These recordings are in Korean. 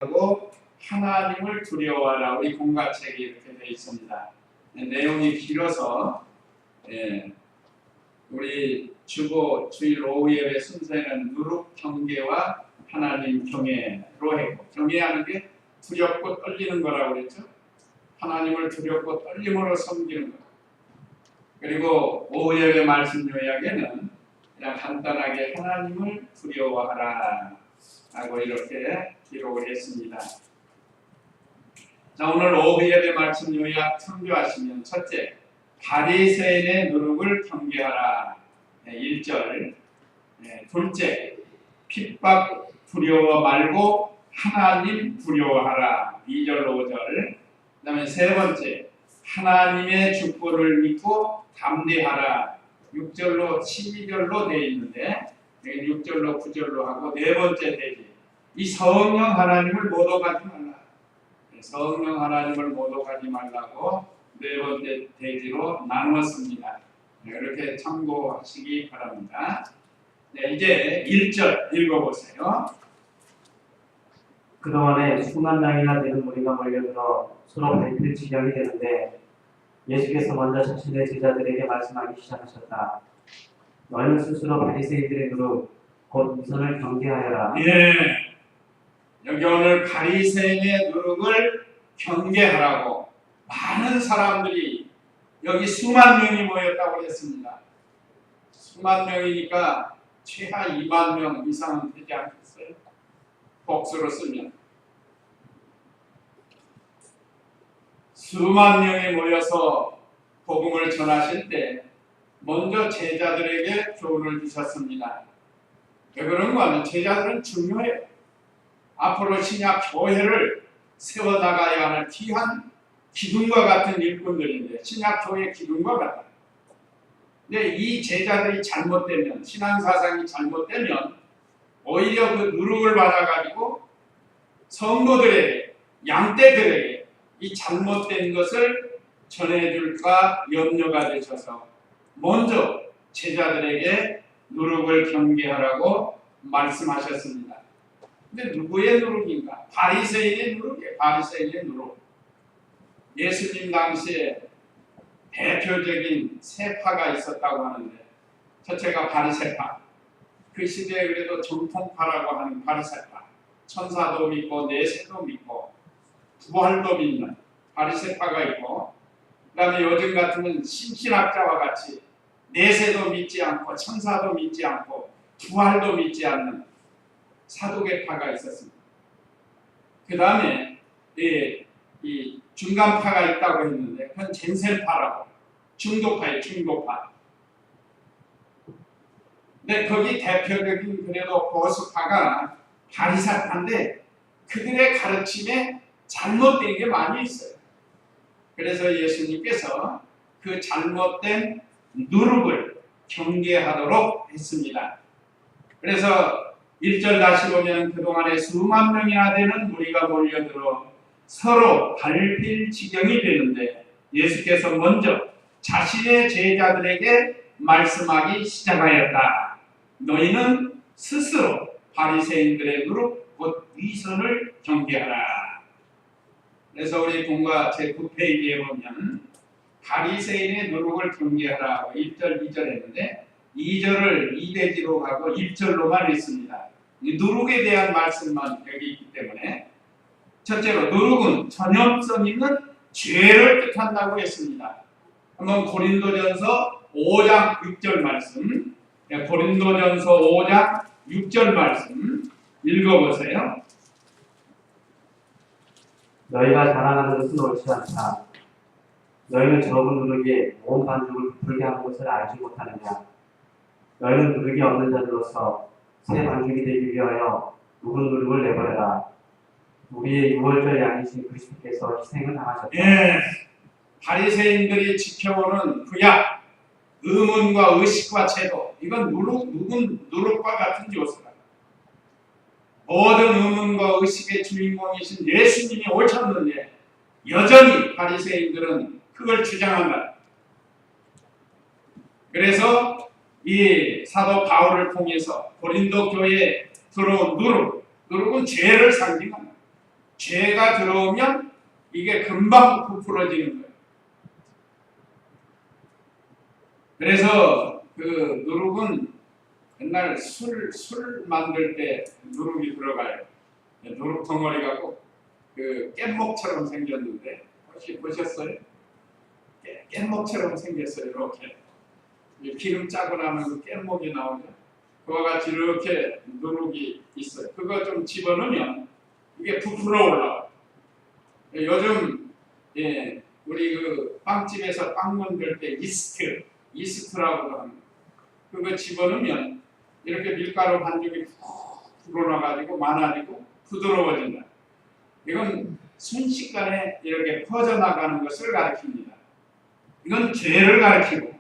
하고 하나님을 두려워하라. 우리 공과책이 이렇게 되어 있습니다. 내용이 길어서 우리 주보 주일 오후 예배 순서에는 누룩 경계와 하나님 경외로 했고, 경외하는 게 두렵고 떨리는 거라고 그랬죠. 하나님을 두렵고 떨림으로 섬기는 거. 그리고 오후 예배 말씀 요약에는 그냥 간단하게 하나님을 두려워하라 하고 이렇게 기록을 했습니다. 자, 오늘 오후 예배 말씀 요약 참조하시면, 첫째, 바리새인의 누룩을 경계하라 1절, 둘째, 핍박 두려워 말고 하나님 두려워하라 2절 5절, 그 다음에 세 번째, 하나님의 주권을 믿고 담대하라 6절로 12절로 되어 있는데 6절로 9절로 하고, 네 번째 대지, 이 성령 하나님을 모독하지 말라. 성령 하나님을 모독하지 말라고 네 번째 대지로 나누었습니다. 이렇게 참고하시기 바랍니다. 이제 1절 읽어보세요. 그동안에 수만 명이나 되는 무리가 몰려들어 서로 밟힐 지경이 되는데 예수께서 먼저 자신의 제자들에게 말씀하기 시작하셨다. 너희는 스스로 바리새인들의 누룩 곧 위선을 경계하여라. 여기 오늘 바리새인의 누룩을 경계하라고 많은 사람들이, 여기 수만 명이 모였다고 했습니다. 수만 명이니까 최하 2만 명 이상은 되지 않겠어요? 복수로 쓰면 수만 명이 모여서 복음을 전하실 때 먼저 제자들에게 교훈을 주셨습니다. 왜 그런가 하면 제자들은 중요해요. 앞으로 신약 교회를 세워나가야 할 귀한 기둥과 같은 일꾼들인데, 신약 교회의 기둥과 같다. 근데 이 제자들이 잘못되면, 신앙사상이 잘못되면 오히려 그 누룩을 받아가지고 성도들에게, 양떼들에게 이 잘못된 것을 전해줄까 염려가 되셔서 먼저 제자들에게 누룩을 경계하라고 말씀하셨습니다. 근데 누구의 누룩인가? 바리새인의 누룩이에요. 바리새인의 누룩. 예수님 당시에 대표적인 세 파가 있었다고 하는데, 첫째가 바리새파. 그 시대에 그래도 정통파라고 하는 바리새파. 천사도 믿고 내세도 믿고 부활도 믿는 바리새파가 있고, 그 다음에 요즘 같으면 신신학자와 같이 내세도 믿지 않고 천사도 믿지 않고 부활도 믿지 않는 사두개파가 있었습니다. 그 다음에 이 중간파가 있다고 했는데, 그건 젠센파라고, 중도파예요. 중도파. 근데 거기 대표적인 그래도 보수파가 바리새파인데, 그들의 가르침에 잘못된 게 많이 있어요. 그래서 예수님께서 그 잘못된 누룩을 경계하도록 했습니다. 그래서 1절 다시 보면, 그동안에 수만 명이나 되는 무리가 몰려들어 서로 밟힐 지경이 되는데 예수께서 먼저 자신의 제자들에게 말씀하기 시작하였다. 너희는 스스로 바리새인들의 누룩 곧 위선을 경계하라. 그래서 우리 본과 제9페이지에 보면 바리새인의 누룩을 경계하라 1절 2절 했는데 2절을 2대지로 가고 1절로만 했습니다. 누룩에 대한 말씀만 여기 있기 때문에, 첫째로 누룩은 전염성 있는 죄를 뜻한다고 했습니다. 한번 고린도전서 5장 6절 말씀, 고린도전서 5장 6절 말씀 읽어보세요. 너희가 자랑하는 것은 옳지 않다. 너희는 적은 누룩이 온 반죽을 부풀게 하는 것을 알지 못하느냐. 너희는 누룩이 없는 자들로서 새 반죽이 되기 위하여 묵은 누룩을 내버려라. 우리의 유월절 양이신 그리스도께서 희생을 당하셨다. 바리새인들이 지켜오는 구약, 의문과 의식과 제도, 이건 묵은 누룩과 같은 요소다. 모든 의문과 의식의 주인공이신 예수님이 오셨는데 여전히 바리새인들은 그걸 주장한다. 그래서 이 사도 바울을 통해서 고린도 교회에 들어온 누룩은 죄를 상징합니다. 죄가 들어오면 이게 금방 부풀어지는 거예요. 그래서 그 누룩은 옛날 술 만들 때 누룩이 들어가요. 누룩 덩어리가 꼭 그 깻목처럼 생겼는데 혹시 보셨어요? 깻목처럼 생겼어요. 이렇게 기름 짜고 나면 그 깻목이 나오죠. 그와 같이 이렇게 누룩이 있어요. 그거 좀 집어넣으면 이게 부풀어 올라와요. 요즘 우리 그 빵집에서 빵 만들 때 이스트라고 하는 그거 집어넣으면 이렇게 밀가루 반죽이 푹 불어나가지고 많아지고 부드러워진다. 이건 순식간에 이렇게 퍼져나가는 것을 가리킵니다. 이건 죄를 가리키고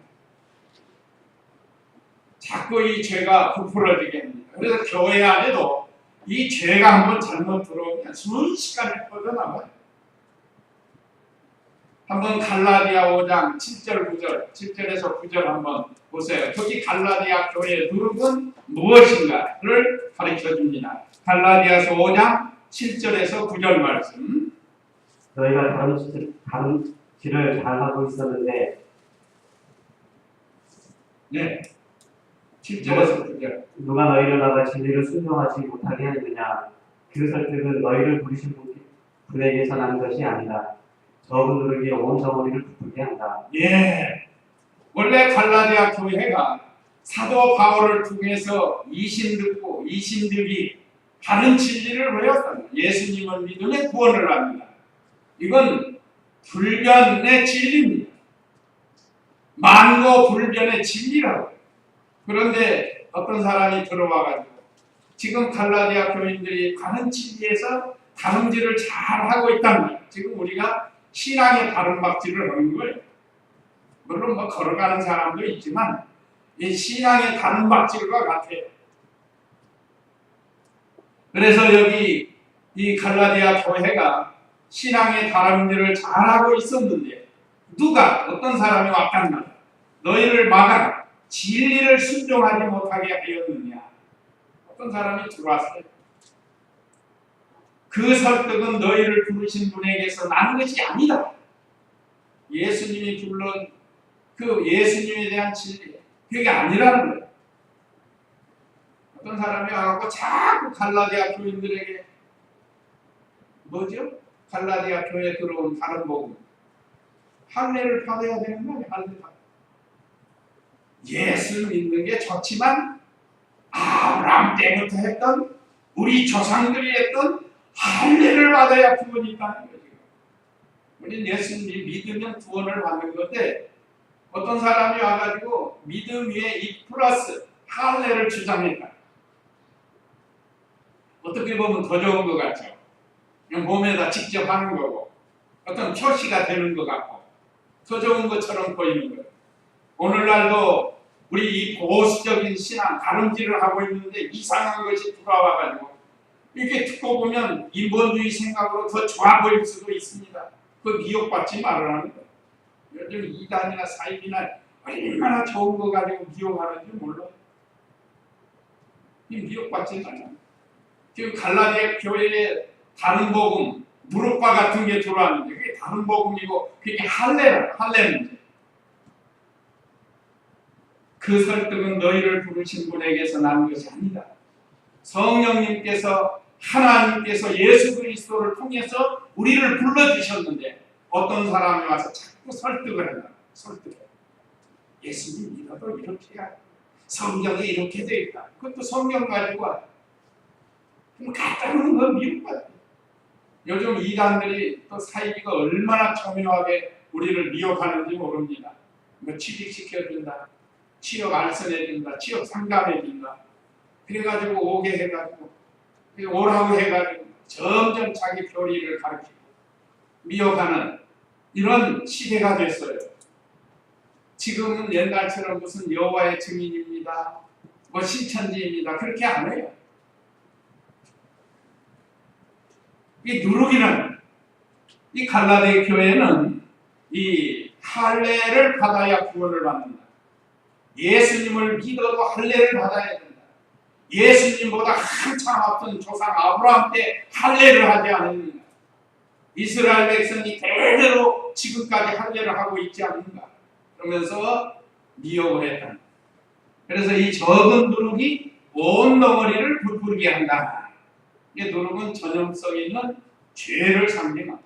자꾸 이 죄가 부풀어지게 합니다. 그래서 교회 안에도 이 죄가 한번 잘못 들어오면 순식간에 퍼져나가요. 한번 갈라디아 5장 7절 9절 7절에서 9절 한번 보세요. 거기 갈라디아 교회의 누룩은 무엇인가를 가르쳐 줍니다. 갈라디아서 5장 7절에서 9절 말씀. 너희가 다른 길을 잘하고 있었는데 네. 7절에서 9절. 누가 너희를 나가 진리를 순종하지 못하게 하느냐. 그 설득은 너희를 부르신 분에게서 난 것이 아니다. 적은 누룩이 온 덩어리를 부풀게 한다. 예. 원래 갈라디아 교회가 사도 바울을 통해서 이신들이 다른 진리를 외웠습니다. 예수님을 믿으면 구원을 합니다. 이건 불변의 진리입니다. 만고 불변의 진리라고. 그런데 어떤 사람이 들어와가지고 지금 갈라디아 교인들이 다른 진리에서 다름질을 잘 하고 있다는 거예요. 지금 우리가 신앙의 다름박질을 하는 거예요. 물론 뭐 걸어가는 사람도 있지만 이 신앙의 다름박질과 같아요. 그래서 여기 이 갈라디아 교회가 신앙의 다름질을 잘하고 있었는데 어떤 사람이 왔단다. 너희를 막아라. 진리를 순종하지 못하게 하였느냐. 어떤 사람이 들어왔어요. 그 설득은 너희를 부르신 분에게서 난 것이 아니다. 예수님이 불른 그 예수님에 대한 진리, 그게 아니라는 거예요. 어떤 사람이 와서 자꾸 갈라디아 교인들에게 뭐죠? 갈라디아 교회에 들어온 다른 복음 할례를 받아야 되는 거예요. 할례 받아. 예수 믿는 게 좋지만 아브라함 때부터 했던 우리 조상들이 했던 할례를 받아야 구원이 있다는 거죠. 우리는 예수님이 믿으면 구원을 받는 건데 어떤 사람이 와가지고 믿음 위에 이 플러스 할례를 주장했다. 어떻게 보면 더 좋은 것 같죠. 그냥 몸에다 직접 하는 거고 어떤 표시가 되는 것 같고 더 좋은 것처럼 보이는 거예요. 오늘날도 우리 이 보수적인 신앙 다름질을 하고 있는데 이상한 것이 들어와가지고 이렇게 듣고 보면 인본주의 생각으로 더 좋아 보일 수도 있습니다. 그 미혹받지 말라는 거예요. 요즘 이단이나 사입이나 얼마나 좋은 거 가지고 미혹하는지 몰라요. 이 미혹받지 말라는 거예요. 지금 갈라디아 교회에 다른 복음, 누룩과 같은 게 들어왔는데 그게 다른 복음이고 그게 할례입니다. 그 설득은 너희를 부르신 분에게서 난 것이 아니다. 성령님께서 하나님께서 예수 그리스도를 통해서 우리를 불러주셨는데 어떤 사람이 와서 자꾸 설득을 한다. 설득해. 예수님 믿어도 이렇게 해야 성경에 이렇게 되어 있다. 그것도 성경 가지고 와. 그럼 갖다 놓는 건 미혹받아. 요즘 이단들이 또 사이비가 얼마나巧妙하게 우리를 미혹하는지 모릅니다. 뭐 취직시켜준다. 취업 알선해준다. 취업 상담해준다. 그래가지고 오게 해가지고 오라고 해가지고 점점 자기 교리를 가르치고 미혹하는 이런 시대가 됐어요. 지금은 옛날처럼 무슨 여호와의 증인입니다. 뭐 신천지입니다. 그렇게 안 해요. 이 누룩이는 이 갈라디아 교회는 이 할례를 받아야 구원을 받는다. 예수님을 믿어도 할례를 받아야 된다. 예수님보다 한참 앞선 조상 아브라함 때 할례를 하지 않았느냐. 이스라엘 백성이 대대로 지금까지 할례를 하고 있지 않는가 그러면서 미혹을 했다. 그래서 이 적은 누룩이 온 덩어리를 부풀게 한다. 이 누룩은 전염성 있는 죄를 상징합니다.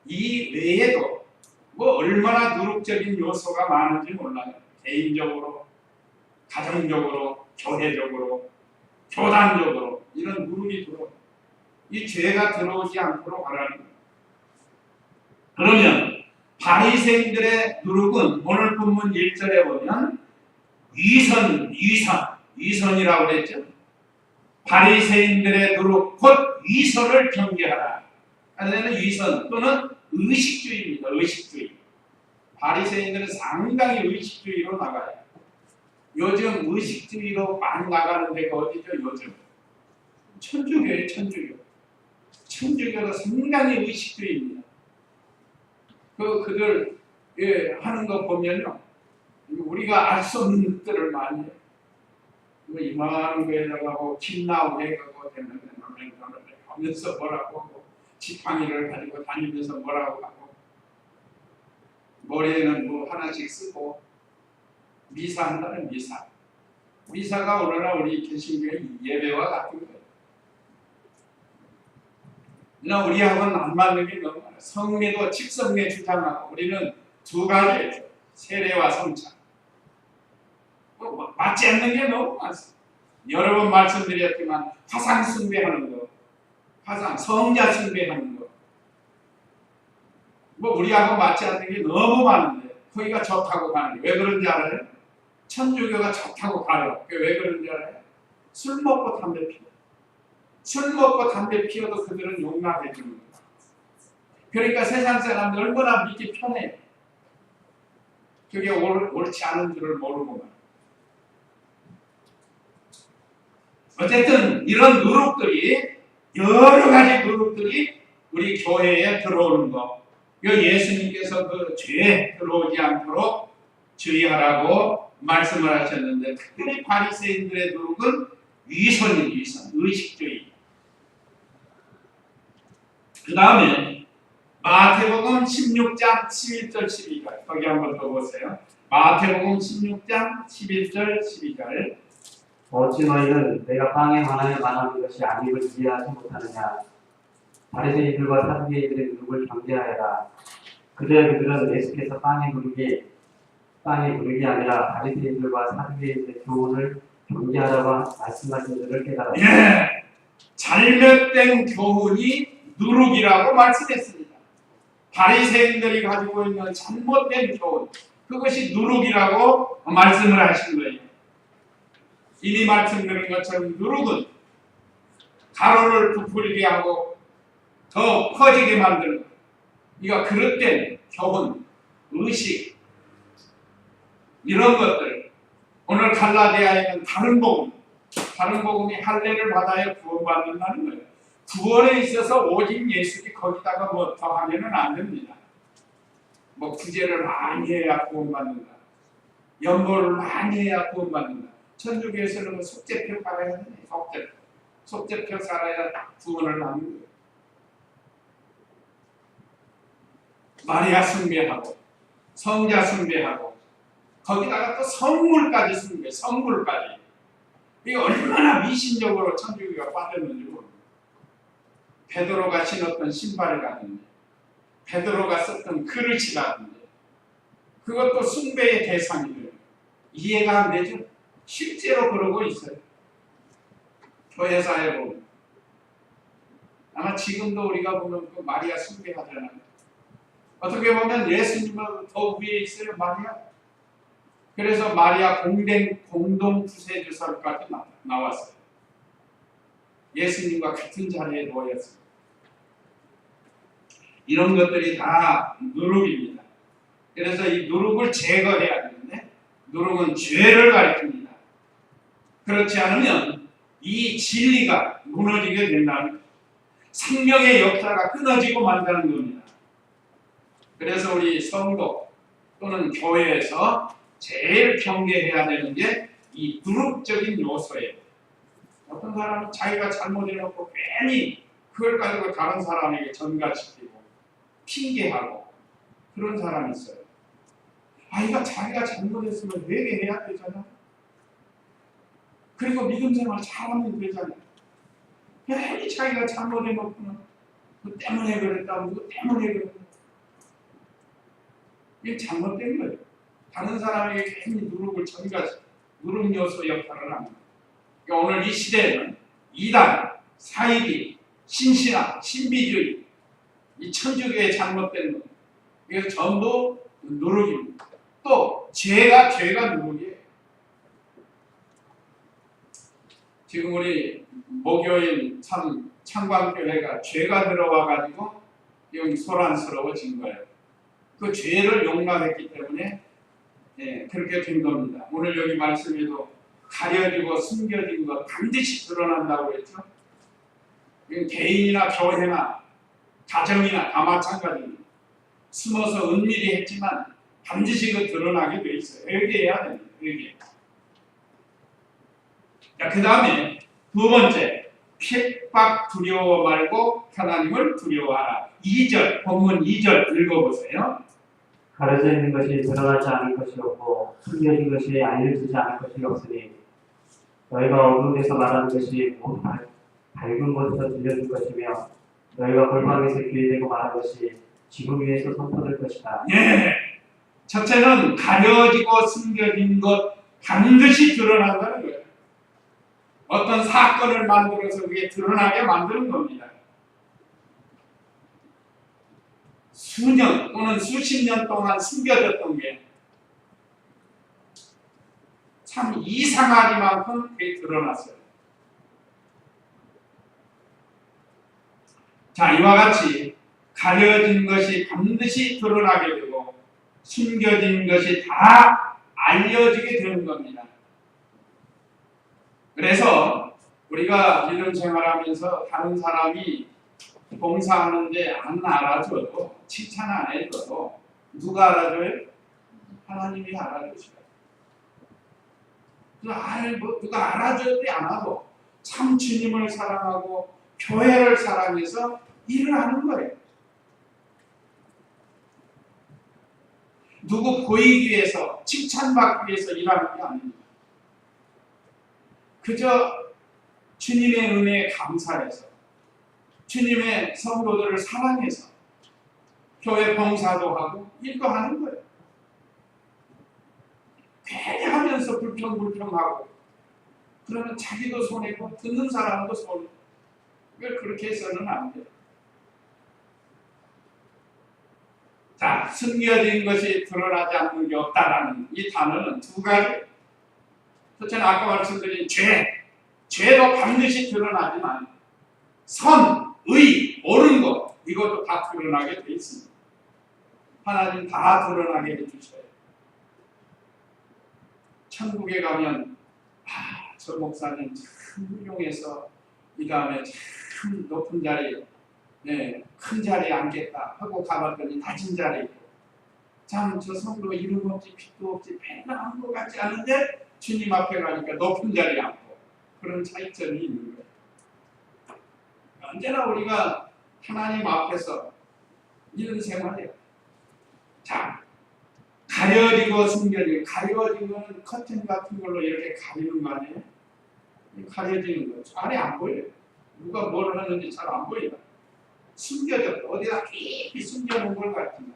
이 외에도 뭐 얼마나 누룩적인 요소가 많은지 몰라요. 개인적으로, 가정적으로, 교회적으로, 교단적으로 이런 누룩이 들어오고 이 죄가 들어오지 않도록 하라는 거예요. 그러면 바리새인들의 누룩은 오늘 본문 1절에 보면 위선이라고 그랬죠. 바리새인들의 누룩 곧 위선을 경계하라. 하는 위선 또는 의식주의입니다. 의식주의. 바리새인들은 상당히 의식주의로 나가요. 요즘 의식주의로 많이 나가는 데가 어디죠? 요즘 천주교예요. 천주교가 상당히 의식주의입니다. 그들 하는 거 보면요, 우리가 알 수 없는 것들을 많이 해요. 이만한 거에다가 kim 나오게 하고 하면서 뭐라고 하고 지팡이를 가지고 다니면서 뭐라고 하고 머리에는 뭐 하나씩 쓰고 미사한다는 미사가 오늘날 우리 개신교의 예배와 같은 거예요. 그러나 우리하고는 안 맞는 게 너무 많아요. 성례도 칙성례 주장하고 우리는 두 가지예요. 세례와 성찬. 맞지 않는 게 너무 많습니다. 여러 번 말씀드렸지만 화상 숭배하는 거, 성자 숭배하는 거, 뭐 우리하고 맞지 않는 게 너무 많은데 거기가 좋다고 가는 게 왜 그런지 알아요? 천주교가 좋다고 가요. 왜 그런지 알아요? 술 먹고 담배 피워도 그들은 용납해 주는 거예요. 그러니까 세상 사람들 얼마나 믿기 편해요. 그게 옳지 않은 줄을 모르고만. 어쨌든 이런 누룩들이 여러 가지 누룩들이 우리 교회에 들어오는 거. 예수님께서 그 죄에 들어오지 않도록 주의하라고 말씀을 하셨는데 특별히 바리새인들의 누룩은 위선, 의식주의. 그 다음에 마태복음 16장 11절 12절 거기 한번 더 보세요. 마태복음 16장 11절 12절 어찌 너희는 내가 빵에 관하여 말하는 것이 아님을 이해하지 못하느냐. 바리새인들과 사두개인들의 누룩을 경계하여라. 그들은 예수께서 빵의 누룩이 아니라 바리새인들과 사두개인들의 교훈을 경계하라고 말씀하신 줄을 깨달았다. 예, 잘못된 교훈이 누룩이라고 말씀했습니다. 바리새인들이 가지고 있는 잘못된 교훈, 그것이 누룩이라고 말씀을 하신 거예요. 이미 말씀드린 것처럼 누룩은 가루를 부풀게 하고 더 퍼지게 만드는 거예요. 그러니까 그릇된 교훈, 의식 이런 것들 오늘 갈라디아에 있는 다른 복음이 할례를 받아야 구원받는다는 거예요. 구원에 있어서 오직 예수님 거기다가 뭐 더하면은 안 됩니다. 뭐 구제를 많이 해야 구원받는다. 연보를 많이 해야 구원받는다. 천주교에서는 속죄표 받아야 되네. 속죄표 살아야 구원을 받는 거예요. 마리아 숭배하고 성자 숭배하고 거기다가 또 성물까지 숭배, 성물까지. 이게 얼마나 미신적으로 천주교가 빠졌는지 모릅니다. 베드로가 신었던 신발이라든지 베드로가 썼던 그릇이라든지 그것도 숭배의 대상이 돼요. 이해가 안 되죠? 실제로 그러고 있어요. 교회사에 보면 아마 지금도 우리가 보면 그 마리아 숭배하잖아요. 어떻게 보면 예수님보다 더 위에 있어요, 마리아. 그래서 마리아 공동 구세주설까지 나왔어요. 예수님과 같은 자리에 놓였어요. 이런 것들이 다 누룩입니다. 그래서 이 누룩을 제거해야 되는데 누룩은 죄를 가리킵니다. 그렇지 않으면 이 진리가 무너지게 된다는 거예요. 생명의 역사가 끊어지고 만다는 겁니다. 그래서 우리 성도 또는 교회에서 제일 경계해야 되는 게 이 누룩적인 요소예요. 어떤 사람은 자기가 잘못해놓고 괜히 그걸 가지고 다른 사람에게 전가시키고 핑계하고 그런 사람이 있어요. 아이가 자기가 잘못했으면 회개해야 되잖아. 그리고 믿음 생활 잘하면 되잖아. 괜히 자기가 잘못해놓고는 그 때문에 그랬다, 그 때문에 그랬다. 이게 잘못된 거예요. 다른 사람에게 괜히 누룩을 자기가 누룩 요소 역할을 합니다. 그러니까 오늘 이 시대에는 이단, 사이비, 신신화, 신비주의, 이 천주교의 잘못된 것, 이게 전부 누룩입니다. 또 죄가 누룩이에요. 지금 우리 목요일 창광교회가 죄가 들어와가지고 여기 소란스러워진 거예요. 그 죄를 용납했기 때문에 그렇게 된 겁니다. 오늘 여기 말씀에도 가려지고 숨겨진 것 반드시 드러난다고 했죠. 개인이나 교회나 가정이나 다 마찬가지입니다. 숨어서 은밀히 했지만 반드시 그 드러나게 돼 있어요. 회개해야 됩니다. 회개. 자, 그 다음에 두 번째, 핍박 두려워 말고 하나님을 두려워하라. 2절, 본문 2절 읽어보세요. 가려져 있는 것이 드러나지 않을 것이 없고 숨겨진 것이 알려지지 않을 것이 없으니 너희가 어두운 데서 말하는 것이 모두 밝은 곳에서 들려줄 것이며 너희가 골방에서 귀에 대고 말하는 것이 지구 위에서 선포될 것이다. 예. 첫째는 가려지고 숨겨진 것 반드시 드러난다는 거예요. 어떤 사건을 만들어서 그게 드러나게 만드는 겁니다. 수년 또는 수십 년 동안 숨겨졌던 게 참 이상하리만큼 그게 드러났어요. 자, 이와 같이 가려진 것이 반드시 드러나게 되고 숨겨진 것이 다 알려지게 되는 겁니다. 그래서 우리가 믿음 생활하면서 다른 사람이 봉사하는데 안 알아줘도 칭찬 안 해줘도 누가 알아줘요? 하나님이 알아주시죠. 누가 알아줘도 안 하고 참 주님을 사랑하고 교회를 사랑해서 일을 하는 거예요. 누구 보이기 위해서 칭찬받기 위해서 일하는 게 아닙니다. 그저 주님의 은혜에 감사해서 주님의 성도들을 사랑해서 교회 봉사도 하고 일도 하는 거예요. 괜히 하면서 불평하고 그러면 자기도 손해고 듣는 사람도 손해. 왜 그렇게 해서는 안 돼요. 자, 숨겨진 것이 드러나지 않는 게 없다라는 이 단어는 두 가지. 첫째는 아까 말씀드린 죄도 반드시 드러나지만 선, 의, 옳은 것 이것도 다 드러나게 돼 있습니다. 하나님 다 드러나게 해주셔요. 천국에 가면 저 목사님 참 훌륭해서 이 다음에 참 높은 자리, 큰 자리에 앉겠다 하고 가봤더니 낮은 자리에 있고 참 저 성도 이름 없지 빛도 없지 배나 것 같지 않은데 주님 앞에 가니까 높은 자리에 앉고 그런 차이점이 있는 거예요. 언제나 우리가 하나님 앞에서 이런 생활이에요. 자, 가려지고 숨겨지고 가려진 거는 커튼 같은 걸로 이렇게 가리는 거 아니에요? 가려지는 거 안에 안 보여요. 누가 뭘 하는지 잘 안 보이다. 숨겨졌다. 어디다 깊이 숨겨놓은 걸 같은 거.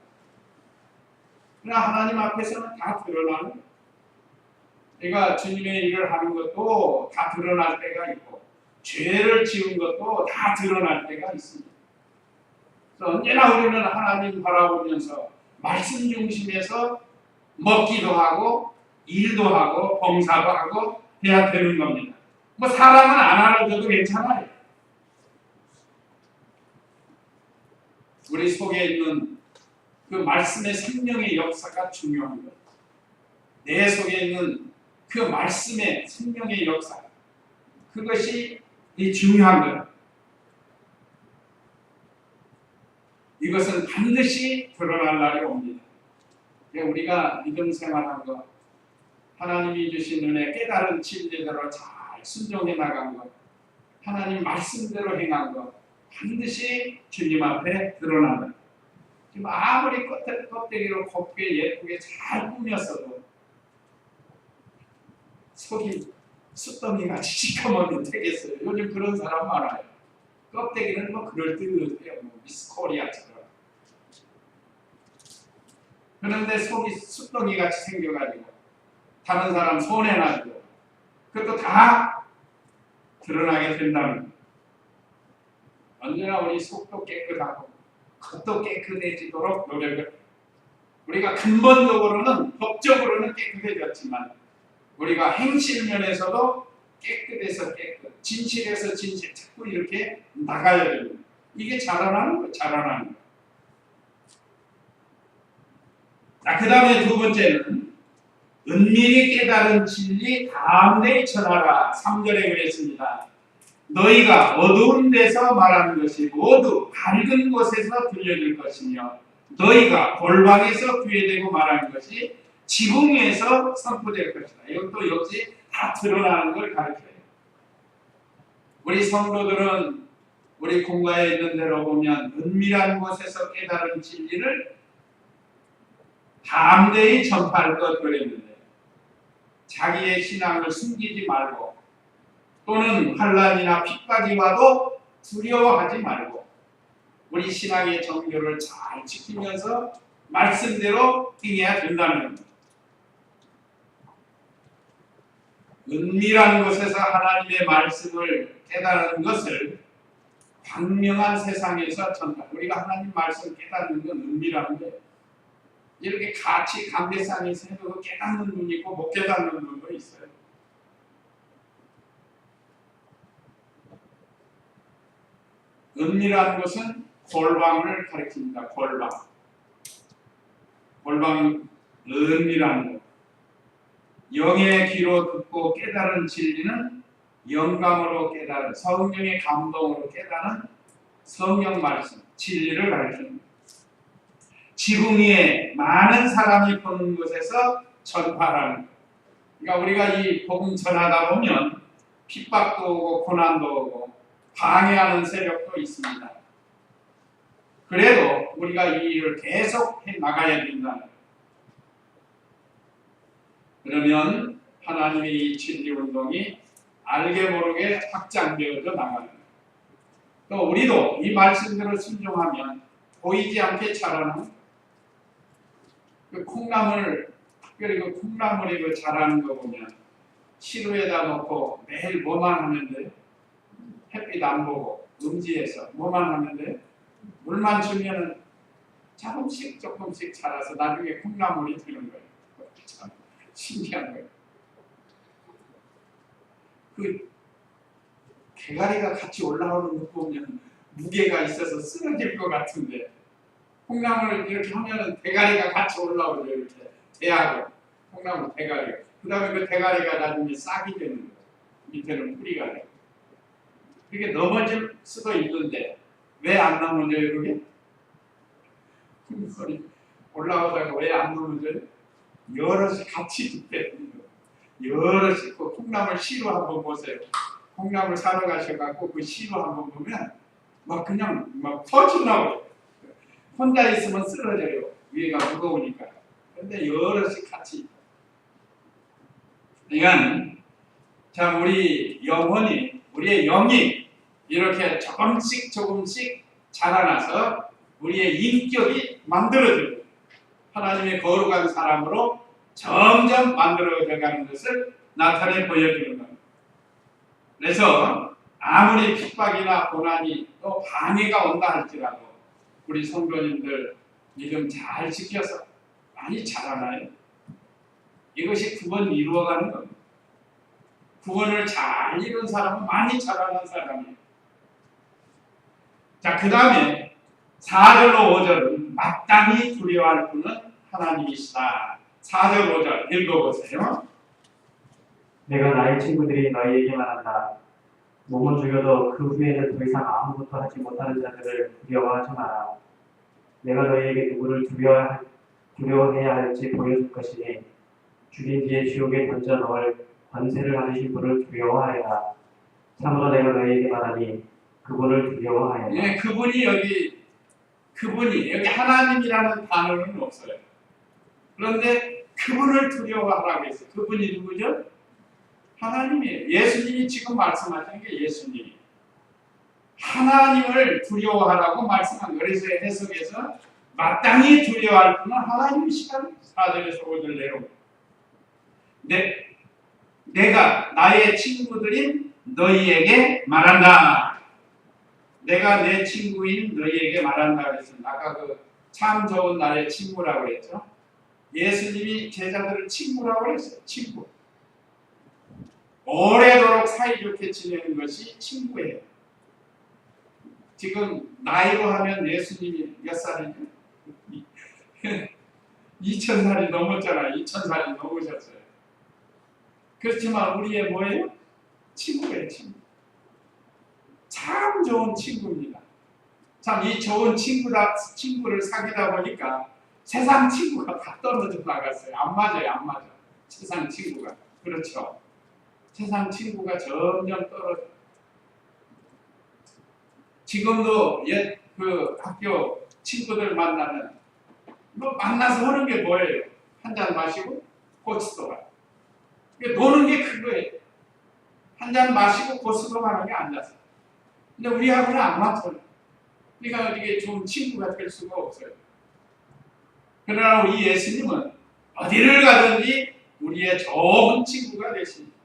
그러나 하나님 앞에서는 다 드러나는 거예요. 내가 주님의 일을 하는 것도 다 드러날 때가 있고 죄를 지은 것도 다 드러날 때가 있습니다. 그래서 언제나 우리는 하나님 바라보면서 말씀 중심에서 먹기도 하고 일도 하고 봉사도 하고 해야 되는 겁니다. 뭐 사람은 안 알아줘도 괜찮아요. 우리 속에 있는 그 말씀의 생명의 역사가 중요한 거예요. 내 속에 있는 그 말씀의 생명의 역사 그것이 중요한 거예요. 이것은 반드시 드러날 날이 옵니다. 우리가 믿음 생활한 것, 하나님이 주신 은혜 깨달은 진리대로 잘 순종해 나간 것, 하나님 말씀대로 행한 것 반드시 주님 앞에 드러난다. 지금 아무리 껍데기로 곱게 예쁘게 잘 꾸몄어도 속이 숯덩이같이 시커먼 되겠어요. 요즘 그런 사람 많아요. 껍데기는 뭐 그럴듯해요. 뭐 미스 코리아처럼. 그런데 속이 숯덩이같이 생겨가지고 다른 사람 손해나고 그것도 다 드러나게 된다는 거예요. 언제나 우리 속도 깨끗하고 겉도 깨끗해지도록 노력을 해요. 우리가 근본적으로는 법적으로는 깨끗해졌지만 우리가 행실면에서도 깨끗해서 깨끗, 진실에서 진실 자꾸 이렇게 나가야 됩니다. 이게 자라나는 거예요. 자라나는 거예요. 자, 그 다음에 두 번째는 은밀히 깨달은 진리 담대히 전하라. 3절에 그랬습니다. 너희가 어두운 데서 말하는 것이 모두 밝은 곳에서 들려질 것이며 너희가 골방에서 귀에 대고 말하는 것이 지붕 위에서 선포될 것이다. 이것도 역시 다 드러나는 걸 가르쳐요. 우리 성도들은 우리 공가에 있는 대로 보면 은밀한 곳에서 깨달은 진리를 담대히 전파할 것 그랬는데 자기의 신앙을 숨기지 말고 또는 환난이나 핍박이 와도 두려워하지 말고 우리 신앙의 정교를 잘 지키면서 말씀대로 행해야 된다는 겁니다. 은밀한 곳에서 하나님의 말씀을 깨달은 것을 광명한 세상에서 전파. 우리가 하나님 말씀 깨닫는 건 은밀한데 이렇게 같이 강대상에서 해도 깨닫는 눈이 있고 못 깨닫는 눈도 있어요. 은밀한 것은 골방을 가리킵니다. 골방. 골방은 은밀한 것. 영의 귀로 듣고 깨달은 진리는 영감으로 깨달은 성령의 감동으로 깨달은 성경 말씀, 진리를 가리킵니다. 지붕 위에 많은 사람이 보는 곳에서 전파하는 것. 그러니까 우리가 이 복음 전하다 보면 핍박도 오고 고난도 오고 방해하는 세력도 있습니다. 그래도 우리가 이 일을 계속 해 나가야 된다는 거예요. 그러면 하나님의 이 진리 운동이 알게 모르게 확장되어져 나가는 거예요. 또 우리도 이 말씀대로 순종하면 보이지 않게 자라는 그 콩나물, 특별히 그 콩나물이 그 자라는 거 보면 시루에다 놓고 매일 뭐만 하는데 햇빛 안 보고 음지에서 뭐만 하는데 물만 주면은 조금씩 자라서 나중에 콩나물이 되는 거예요. 참 신기한 거예요. 그 개가리가 같이 올라오는 거 보면 무게가 있어서 쓰러질 것 같은데 콩나물을 이렇게 하면은 대가리가 같이 올라오죠. 이렇게 대하고 콩나물 대가리가. 그 다음에 그 대가리가 나중에 싹이 되는 거예요. 밑에는 뿌리가 돼요. 이게 넘어질 수도 있는데 왜 안 넘어져요? 그게? 콩나물이 올라오다가 왜 안 넘어져요? 여럿이 같이 죽대는 거예요. 여럿이 그 콩나물 씨로 한번 보세요. 콩나물 사러 가셔갖고 그 씨로 한번 보면 막 그냥 막 퍼져나와요. 혼자 있으면 쓰러져요. 위에가 무거우니까. 그런데 여럿이 같이. 그러니까 참 우리 영혼이, 우리의 영이 이렇게 조금씩 자라나서 우리의 인격이 만들어져요. 하나님의 거룩한 사람으로 점점 만들어져 가는 것을 나타내 보여주는 겁니다. 그래서 아무리 핍박이나 고난이 또 방해가 온다 할지라도 우리 성도님들 믿음 잘 지켜서 많이 자라나요. 이것이 구원 이루어가는 겁니다. 구원을 잘 이룬 사람은 많이 자라는 사람이에요. 자, 그 다음에 4절로 5절은 마땅히 두려워할 분은 하나님이시다. 4절 5절 읽어보세요. 내가 나의 친구들이 너희에게 말한다. 몸은 죽여도 그 후에는 더 이상 아무것도 하지 못하는 자들을 두려워하지 마라. 내가 너희에게 누구를 두려워해야 할지 보여줄 것이니 죽인 뒤에 지옥에 던져 넣을 권세를 가지신 분을 두려워하여라. 참으로 내가 너희에게 말하니 그분을 두려워하여라. 네, 그분이 여기 그분이 여기 하나님이라는 단어는 없어요. 그런데 그분을 두려워하라고 했어요. 그분이 누구죠? 하나님이에요. 예수님이 지금 말씀하시는 게 예수님이 하나님을 두려워하라고 말씀한 거예요. 그래서 해석에서 마땅히 두려워할 분은 하나님이시라는 4절에서 5절 내려옵니다. 내가 나의 친구들인 너희에게 말한다. 내가 내 친구인 너희에게 말한다 그랬습니다. 아까 그 참 좋은 나의 친구라고 그랬죠. 예수님이 제자들을 친구라고 그랬어요. 친구. 오래도록 사이좋게 지내는 것이 친구예요. 지금 나이로 하면 예수님이 몇 살이죠? 2000살이 넘었잖아요. 2000살이 넘으셨어요. 그렇지만 우리의 뭐예요? 친구예요. 친구. 참 좋은 친구입니다. 참 이 좋은 친구를 사귀다 보니까 세상 친구가 다 떨어져 나갔어요. 안 맞아요. 안 맞아. 세상 친구가. 그렇죠. 세상 친구가 점점 떨어져. 지금도 옛 그 학교 친구들 만나면 뭐 만나서 하는 게 뭐예요? 한잔 마시고 고스톱 노는 게 큰 거예요. 한잔 마시고 고스톱 하는 게 앉아서. 근데 우리하고는 안 맞잖아요. 그러니까 이게 좋은 친구가 될 수가 없어요. 그러나 우리 예수님은 어디를 가든지 우리의 좋은 친구가 되십니다.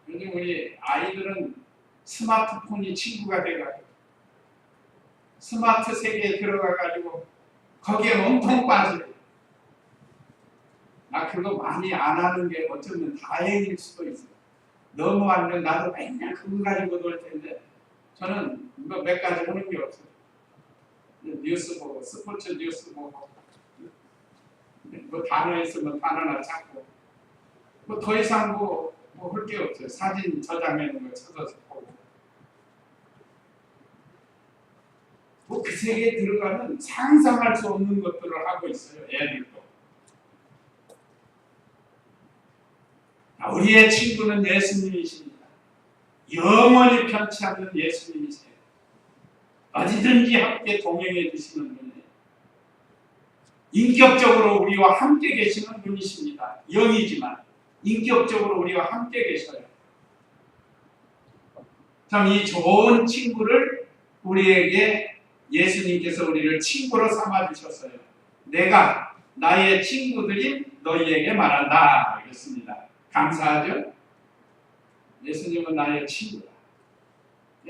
요즘 우리 아이들은 스마트폰이 친구가 돼가지고 스마트 세계에 들어가가지고 거기에 몸통 빠져요. 나 그거 많이 안 하는 게 어쩌면 다행일 수도 있어요. 너무 하면 나도 맨날 그거 가지고 놀 텐데 저는 몇 가지 하는 게 없어요. 뉴스 보고 스포츠 뉴스 보고 뭐 단어 있으면 단어나 찾고 뭐 더 이상 뭐 할 게 없어요. 사진 저장해놓은 거 찾아서 보고 뭐 그 세계에 들어가면 상상할 수 없는 것들을 하고 있어요. 애들도. 우리의 친구는 예수님이십니다. 영원히 편치 않는 예수님이세요. 어디든지 함께 동행해 주시는 분이에요. 인격적으로 우리와 함께 계시는 분이십니다. 영이지만 인격적으로 우리와 함께 계셔요. 참 이 좋은 친구를 우리에게 예수님께서 우리를 친구로 삼아 주셨어요. 내가 나의 친구들인 너희에게 말한다. 그랬습니다. 감사하죠? 예수님은 나의 친구다.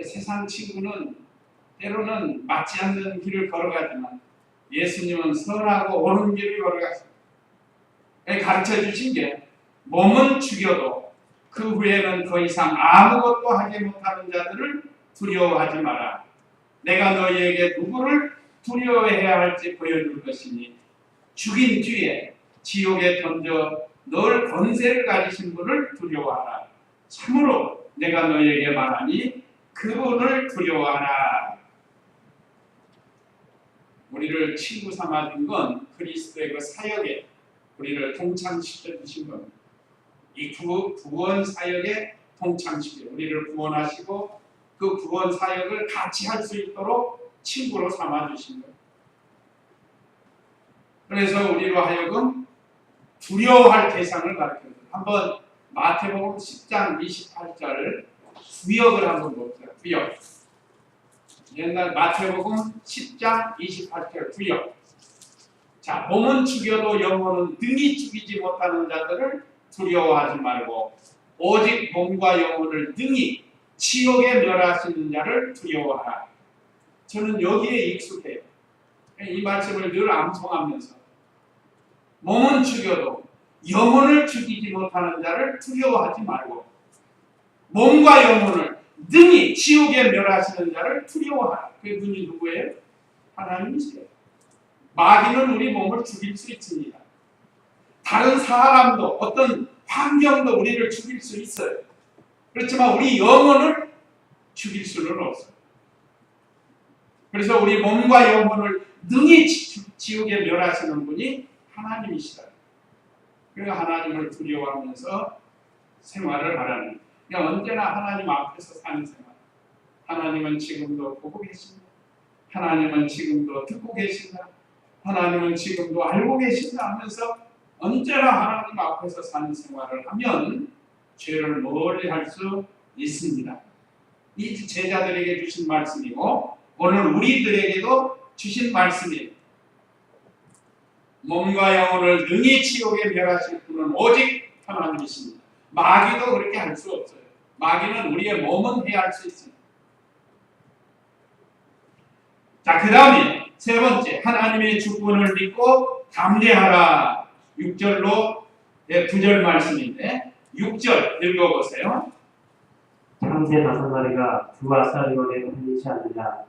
세상 친구는 때로는 맞지 않는 길을 걸어가지만 예수님은 선하고 옳은 길을 걸어갔습니다. 가르쳐 주신 게 몸은 죽여도 그 후에는 더 이상 아무것도 하지 못하는 자들을 두려워하지 마라. 내가 너희에게 누구를 두려워해야 할지 보여줄 것이니 죽인 뒤에 지옥에 던져 널 권세를 가지신 분을 두려워하라. 참으로 내가 너희에게 말하니 그분을 두려워하라. 우리를 친구 삼아준 건 그리스도의 그 사역에 우리를 동참시켜 주신 겁니다. 이 구원 사역에 동참시켜 우리를 구원하시고 그 구원 사역을 같이 할 수 있도록 친구로 삼아주신 거예요. 그래서 우리로 하여금 두려워할 대상을 가르쳐줘요. 한번 마태복음 10장 28절 구역을 한번 봅시다. 구역. 옛날 마태복음 10장 28절 구역. 자, 몸은 죽여도 영혼은 능히 죽이지 못하는 자들을 두려워하지 말고 오직 몸과 영혼을 능히 지옥에 멸하시는 자를 두려워하라. 저는 여기에 익숙해요. 이 말씀을 늘 암송하면서 몸은 죽여도 영혼을 죽이지 못하는 자를 두려워하지 말고 몸과 영혼을 능히 지옥에 멸하시는 자를 두려워하라. 그분이 누구예요? 하나님이세요. 마귀는 우리 몸을 죽일 수 있습니다. 다른 사람도 어떤 환경도 우리를 죽일 수 있어요. 그렇지만 우리 영혼을 죽일 수는 없어요. 그래서 우리 몸과 영혼을 능히 지옥에 멸하시는 분이 하나님이시다. 그래서 하나님을 두려워하면서 생활을 하라는, 그러니까 언제나 하나님 앞에서 사는 생활. 하나님은 지금도 보고 계십니다. 하나님은 지금도 듣고 계신다. 하나님은 지금도 알고 계신다 하면서 언제나 하나님 앞에서 사는 생활을 하면 죄를 멀리 할 수 있습니다. 이 제자들에게 주신 말씀이고 오늘 우리들에게도 주신 말씀이에요. 몸과 영혼을 능히 지옥에 멸하실 분은 오직 하나님이십니다. 마귀도 그렇게 할 수 없어요. 마귀는 우리의 몸은 해할 수 있습니다. 자, 그 다음에 세 번째, 하나님의 주권을 믿고 담대하라. 6절로 9절 말씀인데 6절 읽어보세요. 참새 5마리가 두 아사리온에 팔리지 않느냐.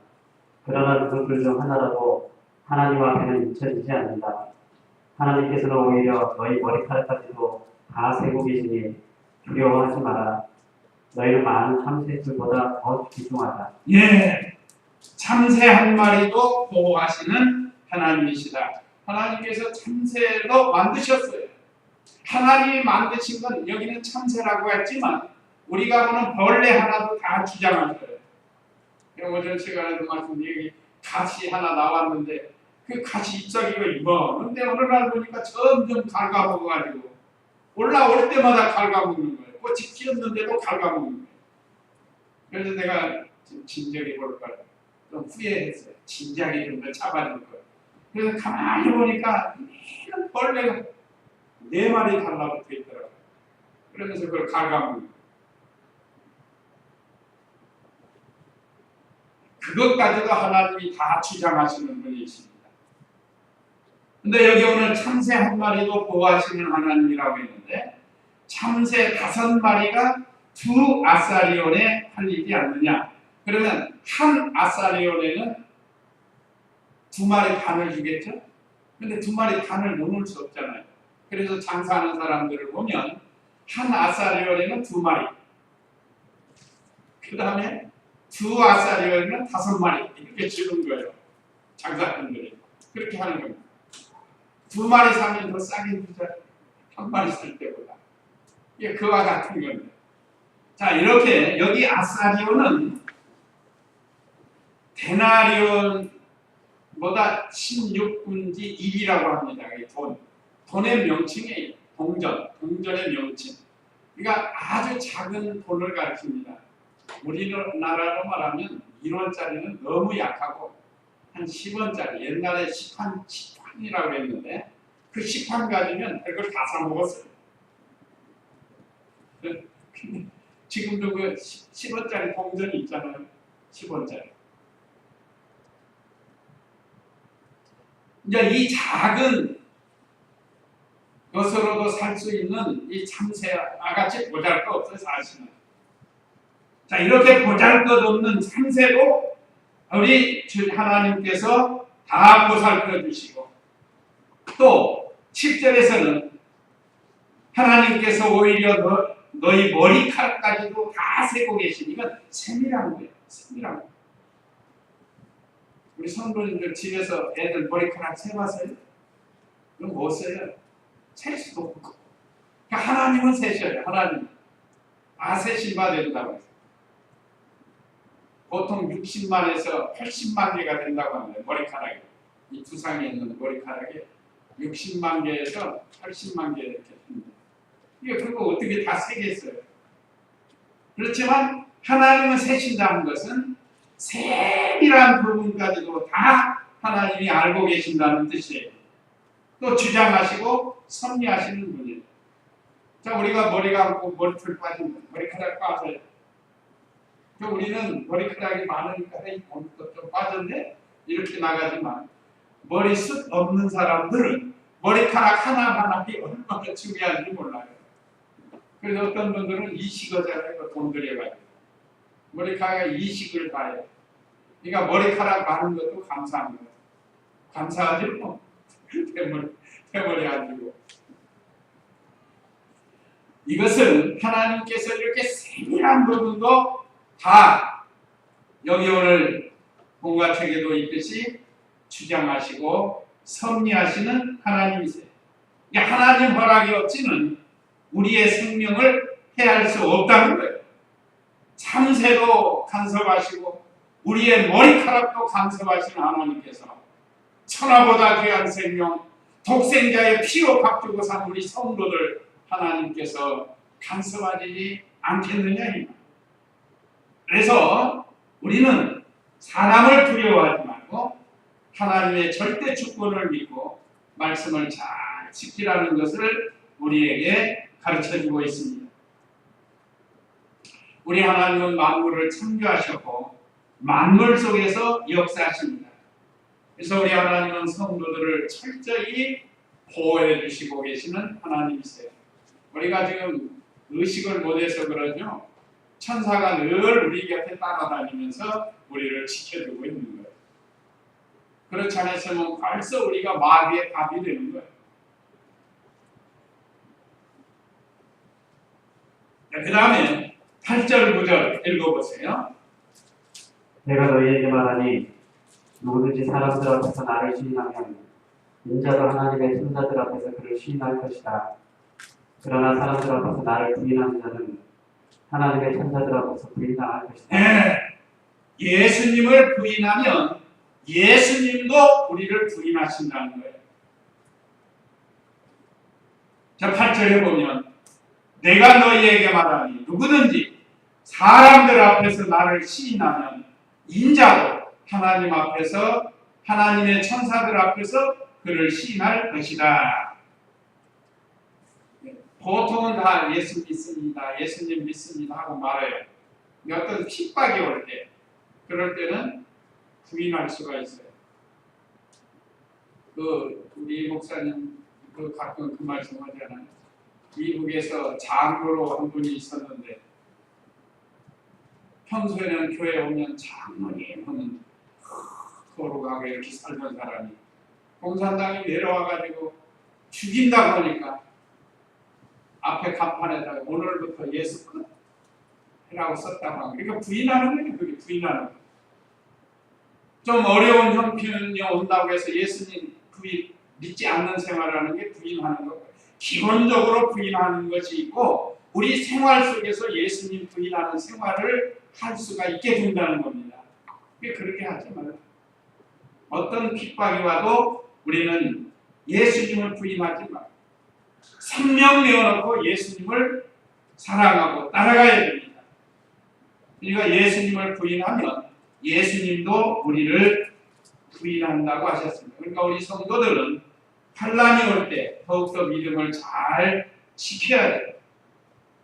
그러나 그것들 중 하나라도 하나님 앞에는 잊혀지지 않는다. 하나님께서는 오히려 너희 머리카락까지도 다 세고 계시니 두려워하지 마라. 너희는 많은 참새들보다 더 귀중하다. 예, 참새 한 마리도 보호하시는 하나님이시다. 하나님께서 참새도 만드셨어요. 하나님이 만드신 건 여기는 참새라고 했지만 우리가 보는 벌레 하나도 다 주장하셔요. 오전 시간에도 말씀드린 갓이 하나 나왔는데 그 갓이 잎사귀가 이만한데 어느 날 보니까 점점 갉아먹어가지고 올라올 때마다 갉아먹는 거예요. 꽃이 피었는데도 갉아먹는 거예요. 그래서 내가 진작에 볼까 좀 후회했어요. 진작에 좀 더 잡아줄 걸. 그래서 가만히 보니까 이런 벌레가 4마리 달라붙어 있더라고요. 그러면서 그걸 갉아먹는 거예요. 그것까지도 하나님이 다 주장하시는 분이십니다. 근데 여기 오늘 참새 한 마리도 보호하시는 하나님이라고 했는데 참새 5마리가 두 아사리온에 팔리지 않느냐. 그러면 한 아사리온에는 2마리 반을 주겠죠? 근데 2마리 반을 넘을 수 없잖아요. 그래서 장사하는 사람들을 보면 한 아사리온에는 2마리, 그 다음에 두 아사리온에는 5마리 이렇게 주는 거예요. 장사꾼들이 그렇게 하는 겁니다. 2마리 사면 더 싸게 주자. 1마리 살 때보다. 이게 그와 같은 겁니다. 자, 이렇게 여기 아사리온은 데나리온보다 16분지 1이라고 합니다. 돈의 명칭이에요. 동전의 명칭. 그러니까 아주 작은 돈을 가르칩니다. 우리나라로 말하면 1원짜리는 너무 약하고 한 10원짜리, 옛날에 시판이라고 했는데 그 시판 가지면 그걸 다 사먹었어요. 지금도 그 10원짜리 동전이 있잖아요. 10원짜리. 이제 이 작은 것으로도 살 수 있는 이 참새아같이 보잘것없어요, 사실은. 자, 이렇게 보잘것없는 참새도 우리 하나님께서 다 보살펴 주시고 또 7절에서는 하나님께서 오히려 너희 머리카락까지도 다 세고 계시니 이건 세밀한 거예요. 세밀한 거예요. 우리 성도님들 집에서 애들 머리카락 세봤어요? 그럼 못 세요. 셀 수도 없고. 그러니까 하나님은 세셔요. 하나님. 세신 바 된다고 해서. 보통 60만에서 80만 개가 된다고 합니다. 머리카락이. 이 두상에 있는 머리카락이 60만 개에서 80만 개 이렇게 됩니다. 이게 그거 어떻게 다 세겠어요? 그렇지만 하나님은 세신다는 것은 세밀한 부분까지도 다 하나님이 알고 계신다는 뜻이에요. 또 주장하시고 섭리하시는 분이에요. 자, 우리가 머리 감고 머리털 빠진 머리카락 빠져요. 우리는 머리카락이 많으니까 오늘도 좀 빠졌네? 이렇게 나가지만 머리숱 없는 사람들은 머리카락 하나하나가 얼마나 중요한지 몰라요. 그래서 어떤 분들은 이식하잖아요. 돈 들여가지고. 머리카락에 이식을 봐요. 그러니까 머리카락 많은 것도 감사한 거예요. 감사하지 뭐. 대머리 안 주고. 이것은 하나님께서 이렇게 세밀한 부분도 다 여기 오늘 본과책에도 있듯이 주장하시고 섭리하시는 하나님이세요. 하나님 허락이 없이는 우리의 생명을 해할 수 없다는 거예요. 참새도 간섭하시고 우리의 머리카락도 간섭하신 하나님께서 천하보다 귀한 생명, 독생자의 피로 값주고 산 우리 성도들 하나님께서 간섭하지 않겠느냐 이 말. 그래서 우리는 사람을 두려워하지 말고 하나님의 절대 주권을 믿고 말씀을 잘 지키라는 것을 우리에게 가르쳐주고 있습니다. 우리 하나님은 만물을 창조하셨고 만물 속에서 역사하십니다. 그래서 우리 하나님은 성도들을 철저히 보호해 주시고 계시는 하나님이세요. 우리가 지금 의식을 못해서 그러죠. 천사가 늘 우리 곁에 따라다니면서 우리를 지켜주고 있는 거예요. 그렇지 않았으면 벌써 우리가 마귀의 답이 되는 거예요. 그 다음에 8절 9절 읽어보세요. 내가 너희에게 말하니 누구든지 사람들 앞에서 나를 시인하면 인자도 하나님의 천사들 앞에서 그를 시인할 것이다. 그러나 사람들 앞에서 나를 부인하는 자는 하나님의 천사들 앞에서 부인당할 것이다. 네. 예수님을 부인하면 예수님도 우리를 부인하신다는 거예요. 자, 8절에 보면 내가 너희에게 말하니 누구든지 사람들 앞에서 나를 시인하면 인자도 하나님 앞에서 하나님의 천사들 앞에서 그를 시인할 것이다. 보통은 다 예수 믿습니다. 예수님 믿습니다 하고 말해요. 어떤 핍박이 올 때 그럴 때는 부인할 수가 있어요. 우리 목사님 가끔 그 말씀 하잖아요. 미국에서 장로로 한 분이 있었는데 평소에는 교회 오면 장로님 하는 거룩하게 이렇게 살던 사람이 공산당이 내려와가지고 죽인다고 하니까 앞에 간판에다가 오늘부터 예수 끝 이라고 썼다고 하고 그러니까 부인하는 거예요. 그게 부인하는 거예요. 좀 어려운 형편이 온다고 해서 예수님 부인 믿지 않는 생활하는 게 부인하는 거예요. 기본적으로 부인하는 것이 있고 우리 생활 속에서 예수님 부인하는 생활을 할 수가 있게 된다는 겁니다. 그렇게 하지 말아요. 어떤 핍박이 와도 우리는 예수님을 부인하지 말아요. 생명 내어놓고 예수님을 사랑하고 따라가야 됩니다. 우리가 예수님을 부인하면 예수님도 우리를 부인한다고 하셨습니다. 그러니까 우리 성도들은 환난이 올 때 더욱더 믿음을 잘 지켜야 돼요.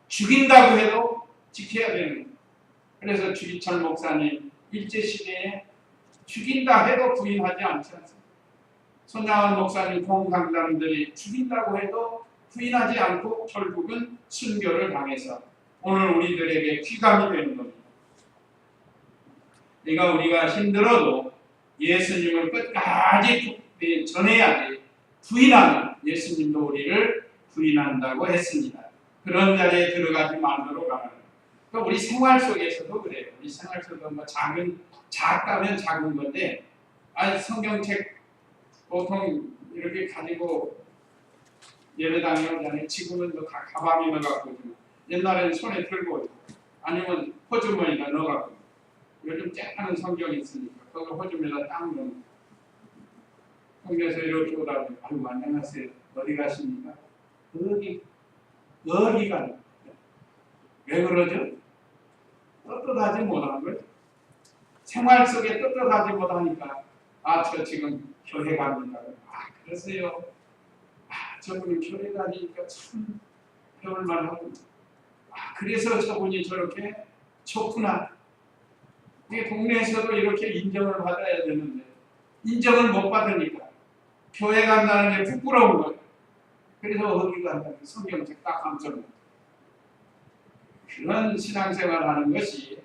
죽인다고 해도 지켜야 되는 거예요. 그래서 주기철 목사님 일제시대에 죽인다 해도 부인하지 않지 않습니까? 손양원 목사님 공강단들이 죽인다고 해도 부인하지 않고 결국은 순교를 당해서 오늘 우리들에게 귀감이 되는 겁니다. 그러니까 우리가 힘들어도 예수님을 끝까지 전해야지 부인하면 예수님도 우리를 부인한다고 했습니다. 그런 자리에 들어가지 말도록 하는 거예요. 그러니까 우리 생활 속에서도 그래요. 우리 생활 속에도 뭐 작다면 작은 건데 성경책 보통 이렇게 가지고 예배당에 오잖아요. 지금은 뭐 가방에 넣어갖고 옛날에는 손에 들고 아니면 호주머니에 넣어갖고 요즘 쬐하는 성경이 있으니까 그거 호주머니에다 딱 넣어. 성경에서 이렇게 오라고 아이고 안녕하세요. 어디 가십니까? 어디 가요? 왜 그러죠? 떳떳하지 못한 거예요. 생활 속에 떳떳하지 못하니까 저 지금 교회 갑니다. 그러세요. 저분이 교회 다니니까 참 배울만 하고 그래서 저분이 저렇게 좋구나. 이게 동네에서도 이렇게 인정을 받아야 되는데 인정을 못 받으니까 교회 간다는 게 부끄러운 거예요. 그래서 어디 간다는 성경책 딱 감춰놓고 그런 신앙생활 하는 것이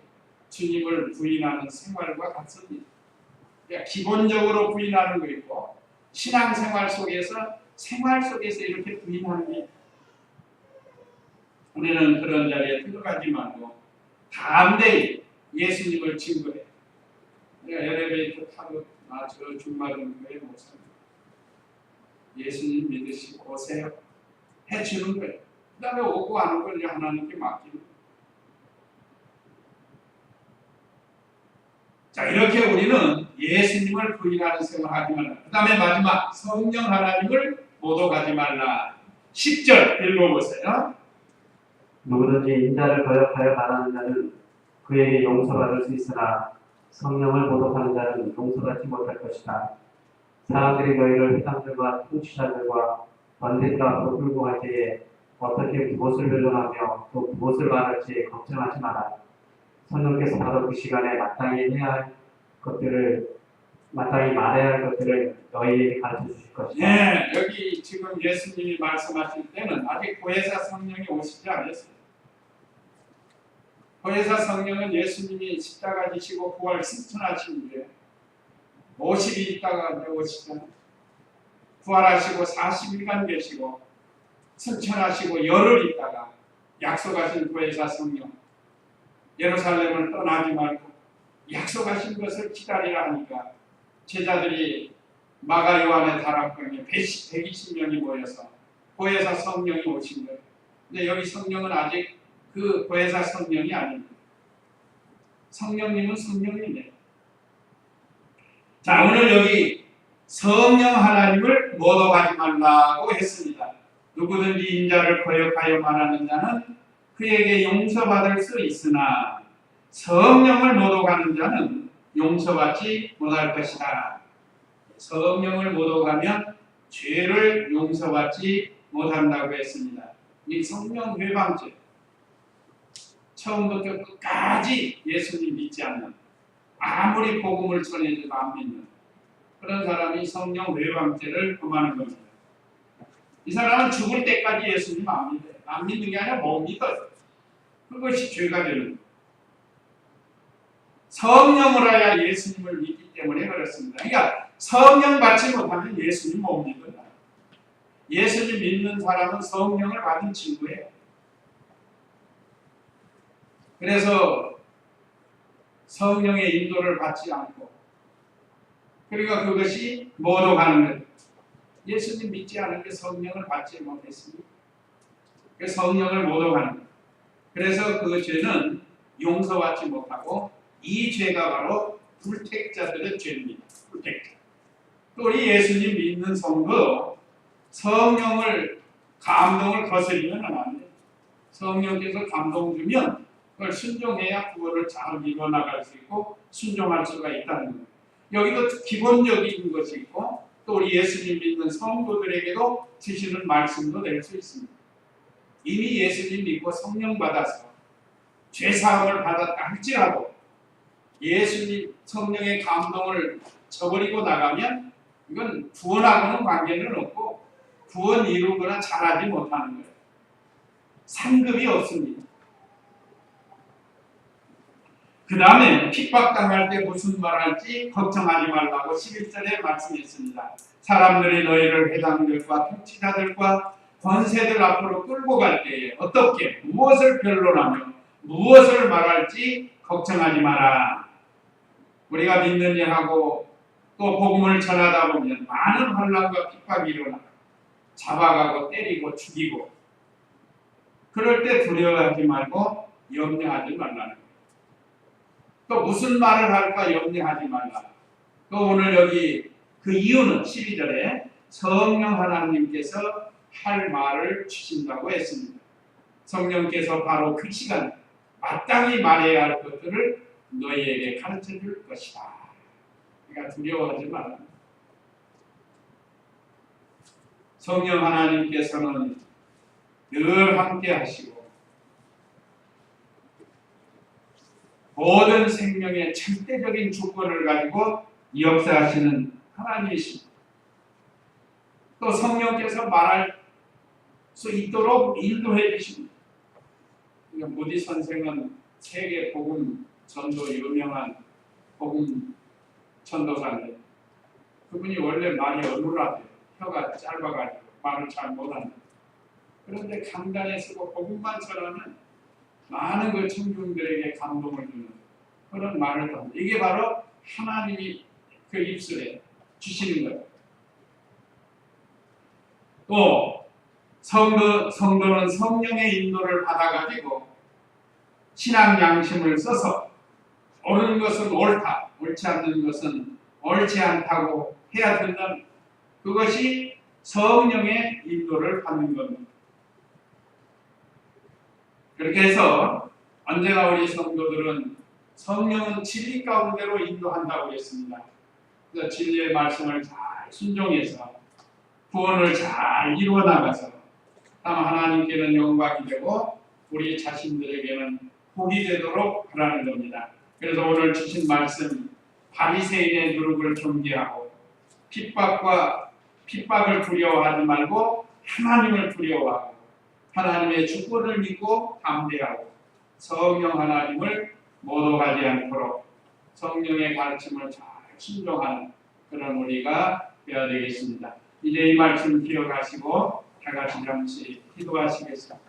주님을 부인하는 생활과 같습니다. 그러니까 기본적으로 부인하는 거 있고 신앙생활 속에서 이렇게 부인하는 게 우리는 그런 자리에 들어가지 말고 담대히 예수님을 증거해. 내가 엘리베이터 타고 저 주말은 교회 목사님 예수님 믿으시고 오세요 해주는 거예요. 그 다음에 오고 하는 걸 하나님께 맡기는 거예요. 자, 이렇게 우리는 예수님을 부인하는 생각을 하지 말라. 그 다음에 마지막 성령 하나님을 모독하지 말라. 10절 읽어보세요. 누구든지 인자를 거역하여 말하는 자는 그에게 용서받을 수 있으나 성령을 모독하는 자는 용서받지 못할 것이다. 사람들이 너희를 회당들과 통치자들과 관대들 앞으로 끌고 갈 때에 어떻게 무엇을 변론하며 또 무엇을 말할지 걱정하지 마라. 성령께서 바로 그 시간에 마땅히 말해야 할 것들을 너희에게 가르쳐 주실 것이다. 네, 여기 지금 예수님이 말씀하실 때는 아직 보혜사 성령이 오시지 않았어요. 보혜사 성령은 예수님이 십자가 지시고 부활 승천하신 후에 50일 있다가 오시잖아요. 부활하시고 40일간 계시고 승천하시고 열흘 있다가 약속하신 보혜사 성령, 예루살렘을 떠나지 말고 약속하신 것을 기다리라 하니까 제자들이 마가 요한의 다락방에 120명이 모여서 보혜사 성령이 오신 거예요. 근데 여기 성령은 아직 그 보혜사 성령이 아닙니다. 성령님은 성령이네. 자, 오늘 여기 성령 하나님을 모독하지 말라고 했습니다. 누구든지 인자를 거역하여 말하는 자는 그에게 용서받을 수 있으나 성령을 모독하는 자는 용서받지 못할 것이다. 성령을 모독하면 죄를 용서받지 못한다고 했습니다. 이 성령 회방죄, 처음부터 끝까지 예수님 믿지 않는, 아무리 복음을 전해줘도 안 믿는 그런 사람이 성령 회방죄를 범하는 겁니다. 이 사람은 죽을 때까지 예수님 안 믿어요. 안 믿는 게 아니라 못 믿어요. 그것이 죄가 되는 거예요. 성령을 하여 예수님을 믿기 때문에 그렇습니다. 그러니까 성령 받지 못하면 예수님 못 믿는다. 예수님 믿는 사람은 성령을 받은 친구예요. 그래서 성령의 인도를 받지 않고, 그러니까 그것이 모독하는 거예요. 예수님 믿지 않은 게 성령을 받지 못했습니다. 성령을 모독하는 거예요. 그래서 그 죄는 용서받지 못하고, 이 죄가 바로 불택자들의 죄입니다. 불택자. 또 우리 예수님 믿는 성도 성령을 감동을 거스리면 안 돼요. 성령께서 감동 주면 그걸 순종해야 구원을 잘 이뤄나갈 수 있고 순종할 수가 있다는 거예요. 여기도 기본적인 것이 있고 또 우리 예수님 믿는 성도들에게도 주시는 말씀도 될 수 있습니다. 이미 예수님 믿고 성령 받아서 죄사함을 받았다 할지라도 예수님 성령의 감동을 저버리고 나가면 이건 구원하고는 관계는 없고 구원 이루거나 잘하지 못하는 거예요. 상급이 없습니다. 그 다음에 핍박당할 때 무슨 말할지 걱정하지 말라고 11절에 말씀했습니다. 사람들이 너희를 회당들과 통치자들과 권세들 앞으로 끌고 갈 때에 어떻게 무엇을 변론하며 무엇을 말할지 걱정하지 마라. 우리가 믿는 일하고 또 복음을 전하다 보면 많은 환난과 핍박이 일어나 잡아가고 때리고 죽이고, 그럴 때 두려워하지 말고 염려하지 말라는 거예요. 또 무슨 말을 할까 염려하지 말라. 또 오늘 여기 그 이유는 12절에 성령 하나님께서 할 말을 주신다고 했습니다. 성령께서 바로 그 시간 마땅히 말해야 할 것들을 너희에게 가르쳐 줄 것이다. 그러니까 두려워하지 말라. 성령 하나님께서는 늘 함께 하시고 모든 생명의 절대적인 주권을 가지고 역사하시는 하나님이십니다. 또 성령께서 말할 수 있도록 인도해 주십니다. 그러니까 모디 선생은 세계 복음 전도 유명한 복음 전도사인데 그분이 원래 말이 어눌하대요. 혀가 짧아가지고 말을 잘 못한다. 그런데 강단에 쓰고 복음만 전하면 많은 그 청중들에게 감동을 주는 그런 말을 합니다. 이게 바로 하나님이 그 입술에 주시는 거예요. 또 성도는 성령의 인도를 받아가지고 신앙 양심을 써서 옳은 것은 옳다, 옳지 않는 것은 옳지 않다고 해야 된다는 그것이 성령의 인도를 받는 겁니다. 그렇게 해서 언제나 우리 성도들은 성령은 진리 가운데로 인도한다고 했습니다. 그래서 진리의 말씀을 잘 순종해서 구원을 잘 이루어 나가서 다만 하나님께는 영광이 되고 우리 자신들에게는 복이 되도록 하라는 겁니다. 그래서 오늘 주신 말씀 바리새인의 누룩을 경계하고 핍박을 두려워하지 말고 하나님을 두려워하고 하나님의 주권을 믿고 담대하고 성령 하나님을 모독하지 않도록 성령의 가르침을 잘 순종하는 그런 우리가 되어야 되겠습니다. 이제 이 말씀 기억하시고 다 같이 잠시 기도하시겠습니다.